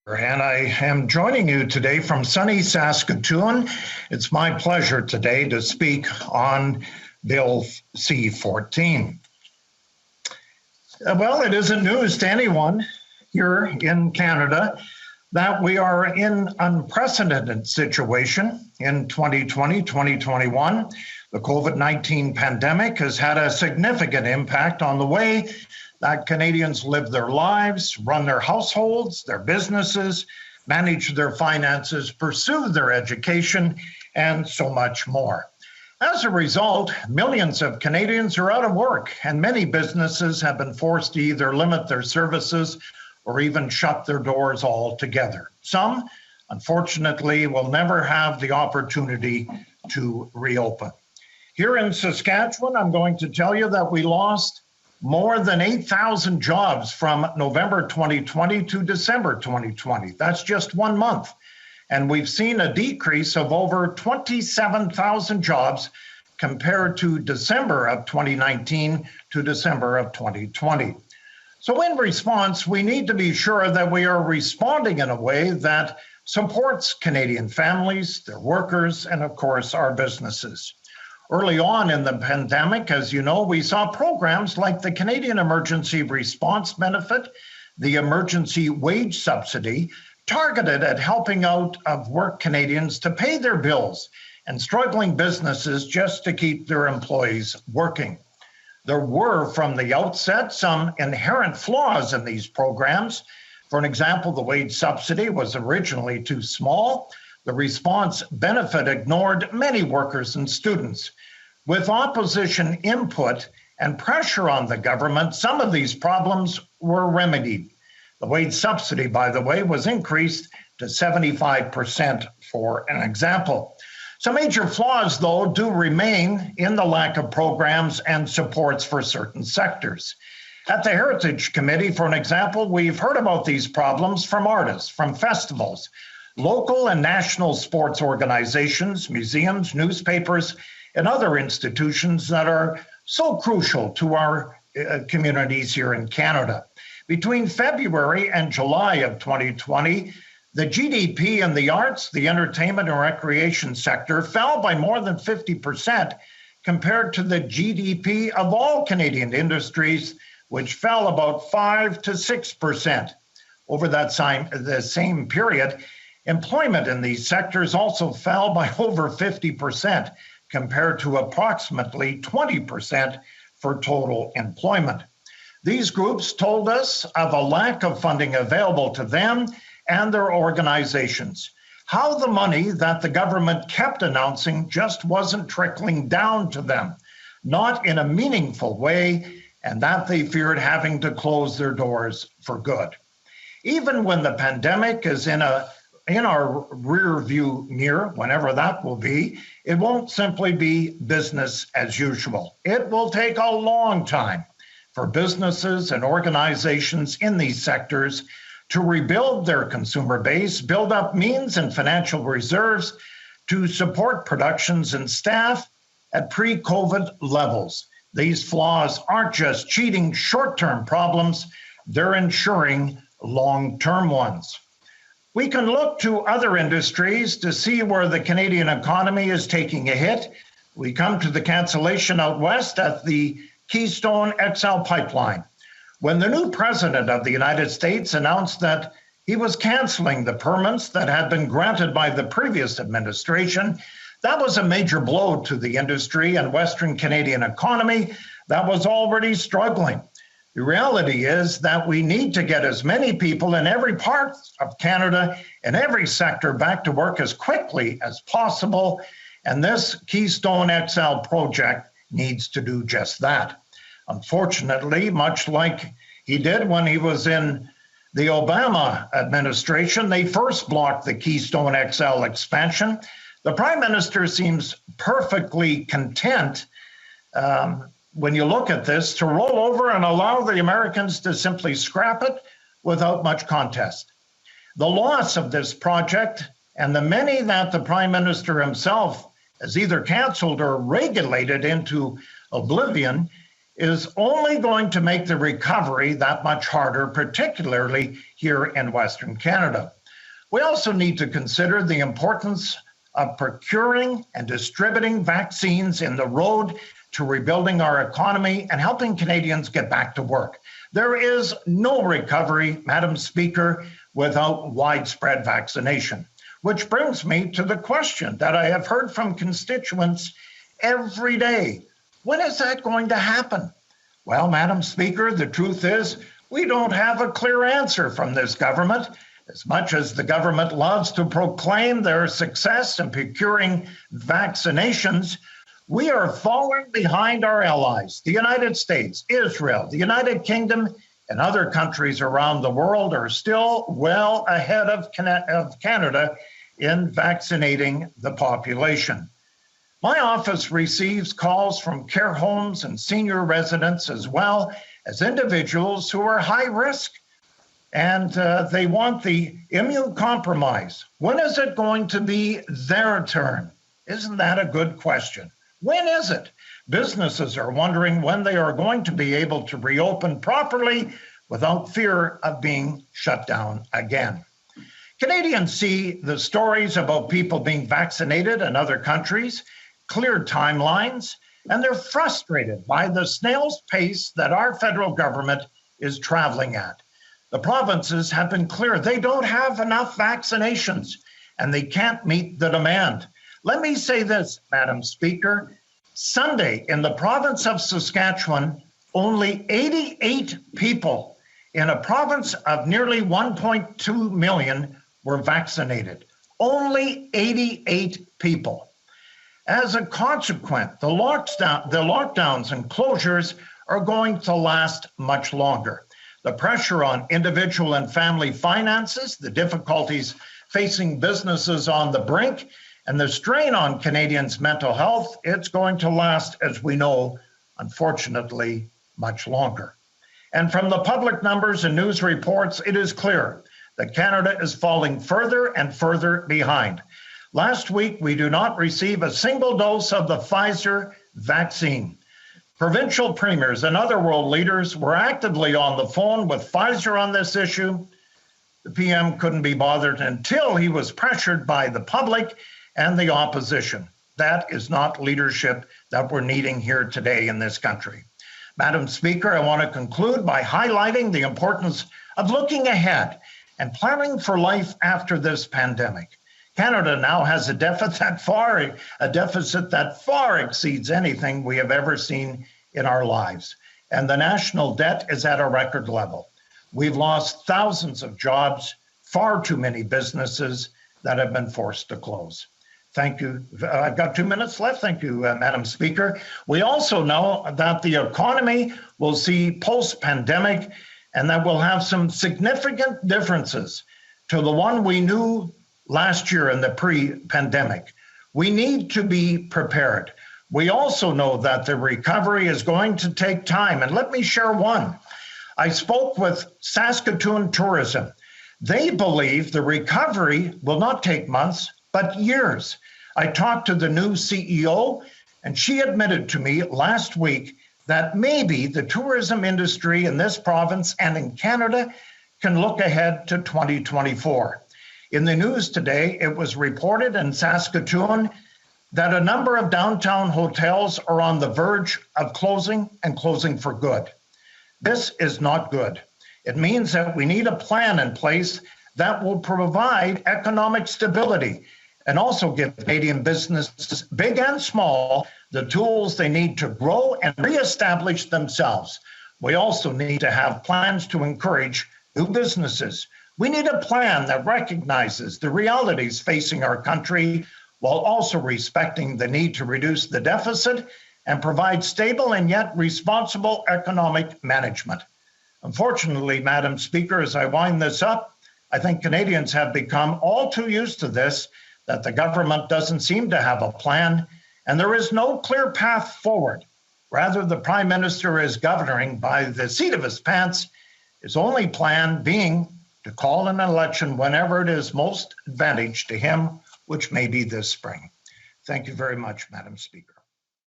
And I am joining you today from sunny Saskatoon. It's my pleasure today to speak on Bill C-14. Well, it isn't news to anyone here in Canada that we are in unprecedented situation in 2020, 2021. The COVID-19 pandemic has had a significant impact on the way that Canadians live their lives, run their households, their businesses, manage their finances, pursue their education, and so much more. As a result, millions of Canadians are out of work, and many businesses have been forced to either limit their services or even shut their doors altogether. Some, unfortunately, will never have the opportunity to reopen. Here in Saskatchewan, I'm going to tell you that we lost more than 8,000 jobs from November 2020 to December 2020. That's just 1 month. And we've seen a decrease of over 27,000 jobs compared to December of 2019 to December of 2020. So in response, we need to be sure that we are responding in a way that supports Canadian families, their workers, and of course, our businesses. Early on in the pandemic, as you know, we saw programs like the Canadian Emergency Response Benefit, the Emergency Wage Subsidy, targeted at helping out of work Canadians to pay their bills and struggling businesses just to keep their employees working. There were, from the outset, some inherent flaws in these programs. For an example, the wage subsidy was originally too small. The response benefit ignored many workers and students. With opposition input and pressure on the government, some of these problems were remedied. The wage subsidy, by the way, was increased to 75%, for an example. Some major flaws, though, do remain in the lack of programs and supports for certain sectors. At the Heritage Committee, for an example, we've heard about these problems from artists, from festivals, local and national sports organizations, museums, newspapers, and other institutions that are so crucial to our communities here in Canada. Between February and July of 2020, the GDP in the arts, the entertainment and recreation sector fell by more than 50% compared to the GDP of all Canadian industries, which fell about 5 to 6%. Over the same period, employment in these sectors also fell by over 50% compared to approximately 20% for total employment. These groups told us of a lack of funding available to them and their organizations, how the money that the government kept announcing just wasn't trickling down to them, not in a meaningful way, and that they feared having to close their doors for good. Even when the pandemic is in our rear view mirror, whenever that will be, it won't simply be business as usual. It will take a long time for businesses and organizations in these sectors to rebuild their consumer base, build up means and financial reserves to support productions and staff at pre-COVID levels. These flaws aren't just cheating short-term problems, they're ensuring long-term ones. We can look to other industries to see where the Canadian economy is taking a hit. We come to the cancellation out west at the Keystone XL pipeline. When the new president of the United States announced that he was canceling the permits that had been granted by the previous administration, that was a major blow to the industry and Western Canadian economy that was already struggling. The reality is that we need to get as many people in every part of Canada in every sector back to work as quickly as possible, and this Keystone XL project needs to do just that. Unfortunately, much like he did when he was in the Obama administration, they first blocked the Keystone XL expansion. The Prime Minister seems perfectly content when you look at this, to roll over and allow the Americans to simply scrap it without much contest. The loss of this project and the many that the Prime Minister himself has either canceled or regulated into oblivion is only going to make the recovery that much harder, particularly here in Western Canada. We also need to consider the importance of procuring and distributing vaccines in the road to rebuilding our economy and helping Canadians get back to work. There is no recovery, Madam Speaker, without widespread vaccination, which brings me to the question that I have heard from constituents every day. When is that going to happen? Well, Madam Speaker, the truth is we don't have a clear answer from this government. As much as the government loves to proclaim their success in procuring vaccinations, we are falling behind our allies. The United States, Israel, the United Kingdom, and other countries around the world are still well ahead of Canada in vaccinating the population. My office receives calls from care homes and senior residents as well as individuals who are high risk, and they want the immune compromise. When is it going to be their turn? Isn't that a good question? When is it? Businesses are wondering when they are going to be able to reopen properly without fear of being shut down again. Canadians see the stories about people being vaccinated in other countries, clear timelines, and they're frustrated by the snail's pace that our federal government is traveling at. The provinces have been clear. They don't have enough vaccinations, and they can't meet the demand. Let me say this, Madam Speaker. Sunday, in the province of Saskatchewan, only 88 people in a province of nearly 1.2 million were vaccinated. Only 88 people. As a consequence, the lockdowns and closures are going to last much longer. The pressure on individual and family finances, the difficulties facing businesses on the brink, and the strain on Canadians' mental health, it's going to last, as we know, unfortunately, much longer. And from the public numbers and news reports, it is clear that Canada is falling further and further behind. Last week, we do not receive a single dose of the Pfizer vaccine. Provincial premiers and other world leaders were actively on the phone with Pfizer on this issue. The PM couldn't be bothered until he was pressured by the public and the opposition. That is not leadership that we're needing here today in this country. Madam Speaker, I want to conclude by highlighting the importance of looking ahead and planning for life after this pandemic. Canada now has a deficit that far exceeds anything we have ever seen in our lives. And the national debt is at a record level. We've lost thousands of jobs, far too many businesses that have been forced to close. Thank you. I've got 2 minutes left. Thank you, Madam Speaker. We also know that the economy will see post-pandemic and that we'll have some significant differences to the one we knew last year in the pre-pandemic. We need to be prepared. We also know that the recovery is going to take time. And let me share one. I spoke with Saskatoon Tourism. They believe the recovery will not take months, but years. I talked to the new CEO, and she admitted to me last week that maybe the tourism industry in this province and in Canada can look ahead to 2024. In the news today, it was reported in Saskatoon that a number of downtown hotels are on the verge of closing and closing for good. This is not good. It means that we need a plan in place that will provide economic stability and also give Canadian businesses, big and small, the tools they need to grow and reestablish themselves. We also need to have plans to encourage new businesses. We need a plan that recognizes the realities facing our country while also respecting the need to reduce the deficit and provide stable and yet responsible economic management. Unfortunately, Madam Speaker, as I wind this up, I think Canadians have become all too used to this, that the government doesn't seem to have a plan, and there is no clear path forward. Rather, the Prime Minister is governing by the seat of his pants, his only plan being to call an election whenever it is most advantage to him, which may be this spring. Thank you very much, Madam Speaker.